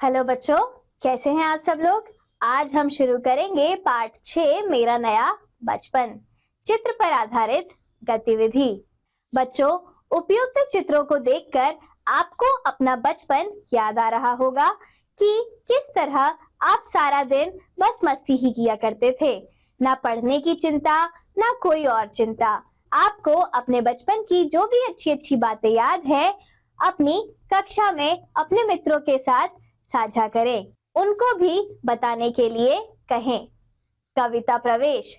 Hello बच्चों, कैसे हैं आप सब लोग। आज हम शुरू करेंगे पाठ 6 मेरा नया बचपन, चित्र पर आधारित गतिविधि। बच्चों, उपयुक्त चित्रों को देखकर आपको अपना बचपन याद आ रहा होगा कि किस तरह आप सारा दिन बस मस्ती ही किया करते थे। ना पढ़ने की चिंता, ना कोई और चिंता। आपको अपने बचपन की जो भी अच्छी अच्छी बातें याद है, अपनी कक्षा में अपने मित्रों के साथ साझा करें, उनको भी बताने के लिए कहें। कविता प्रवेश।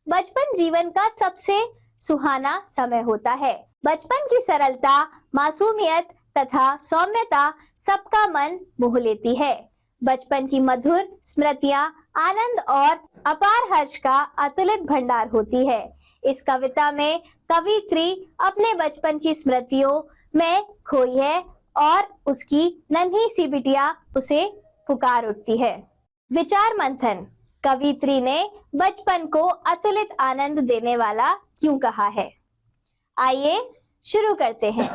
बचपन जीवन का सबसे सुहाना समय होता है। बचपन की सरलता, मासूमियत तथा सौम्यता सबका मन मोह लेती है। बचपन की मधुर स्मृतियां आनंद और अपार हर्ष का अतुलित भंडार होती है। इस कविता में कवित्री अपने बचपन की स्मृतियों में खोई है और उसकी नन्ही सी बिटिया उसे पुकार उठती है। विचार मंथन। कवित्री ने बचपन को अतुलित आनंद देने वाला क्यों कहा है? आइए शुरू करते हैं।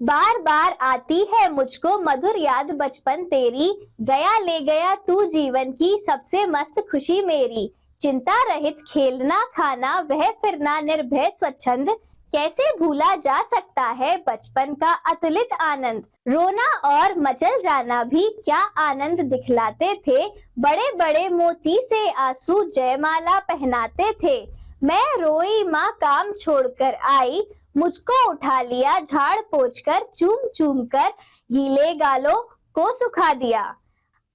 बार बार आती है मुझको मधुर याद बचपन तेरी, गया ले गया तू जीवन की सबसे मस्त खुशी मेरी। चिंता रहित खेलना खाना, वह फिरना निर्भय स्वच्छंद, कैसे भूला जा सकता है बचपन का अतुलित आनंद। रोना और मचल जाना भी क्या आनंद दिखलाते थे, बड़े बड़े मोती से आंसू जयमाला पहनाते थे। मैं रोई माँ काम छोड़कर आई, मुझको उठा लिया झाड़ पोंछ कर, चूम चूम कर गीले गालों को सुखा दिया।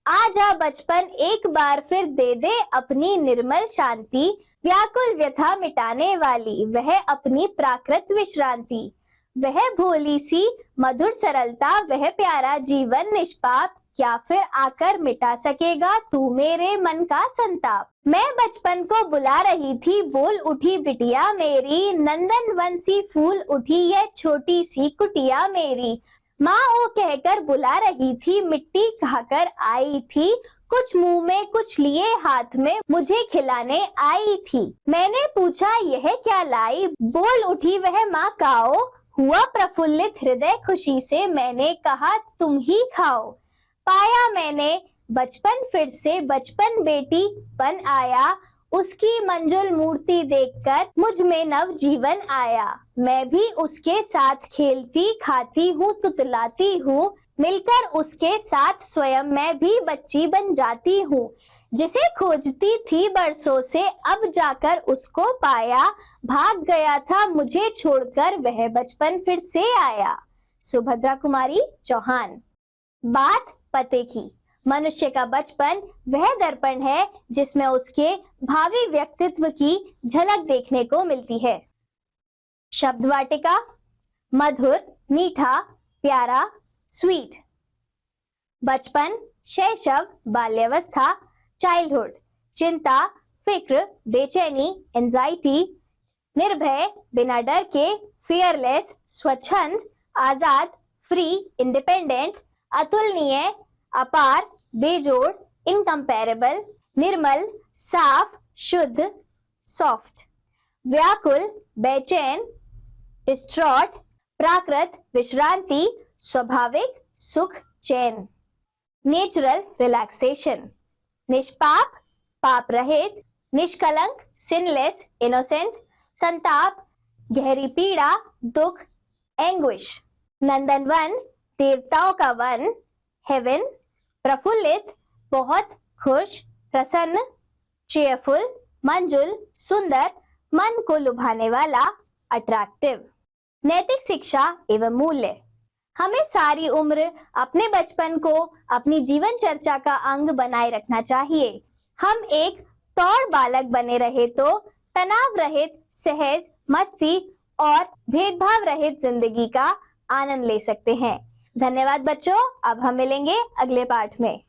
आजा बचपन एक बार फिर दे दे अपनी निर्मल शांति, व्याकुल व्यथा मिटाने वाली वह अपनी प्राकृत विश्रांति। वह भोली सी मधुर सरलता, वह प्यारा जीवन निष्पाप, क्या फिर आकर मिटा सकेगा तू मेरे मन का संताप। मैं बचपन को बुला रही थी, बोल उठी बिटिया मेरी, नंदन वन सी फूल उठी यह छोटी सी कुटिया मेरी। माँ ओ कहकर बुला रही थी, मिट्टी खाकर आई थी, कुछ मुंह में कुछ लिए हाथ में मुझे खिलाने आई थी। मैंने पूछा यह क्या लाई, बोल उठी वह माँ काओ, हुआ प्रफुल्लित हृदय खुशी से, मैंने कहा तुम ही खाओ। पाया मैंने बचपन फिर से, बचपन बेटी बन आया, उसकी मंजुल मूर्ति देखकर मुझ में नव जीवन आया। मैं भी उसके साथ खेलती खाती हूँ तुतलाती हूँ, मिलकर उसके साथ स्वयं मैं भी बच्ची बन जाती हूँ। जिसे खोजती थी बरसों से अब जाकर उसको पाया, भाग गया था मुझे छोड़कर वह बचपन फिर से आया। सुभद्रा कुमारी चौहान। बात पते की। मनुष्य का बचपन वह दर्पण है जिसमें उसके भावी व्यक्तित्व की झलक देखने को मिलती है। शब्द वाटिका। मधुर, मीठा, प्यारा, स्वीट। बचपन, शैशव, बाल्यावस्था, चाइल्डहुड। चिंता, फिक्र, बेचैनी, एंजाइटी। निर्भय, बिना डर के, फियरलेस, स्वच्छंद, आजाद, फ्री, इंडिपेंडेंट। अतुलनीय, अपार, बेजोड़, इनकम्पेरेबल। निर्मल, साफ, शुद्ध, सॉफ्ट। व्याकुल, बेचैन, डिस्ट्रॉट। प्राकृत, विश्रांति, स्वाभाविक, सुख, चैन। Natural, relaxation. निष्पाप, पाप रहित। निष्कलंक, सिनलेस, इनोसेंट। संताप, गहरी पीड़ा, दुख, एंग्विश। नंदनवन, देवताओं का वन, हेवन। प्रफुल्लित, बहुत खुश, प्रसन्न, चेयरफुल, मंजुल, सुंदर, मन को लुभाने वाला, अट्रैक्टिव। नैतिक शिक्षा एवं मूल्य। हमें सारी उम्र अपने बचपन को अपनी जीवन चर्चा का अंग बनाए रखना चाहिए। हम एक तौड़ बालक बने रहे तो तनाव रहित, सहज, मस्ती और भेदभाव रहित जिंदगी का आनंद ले सकते हैं। धन्यवाद बच्चों, अब हम मिलेंगे अगले पाठ में।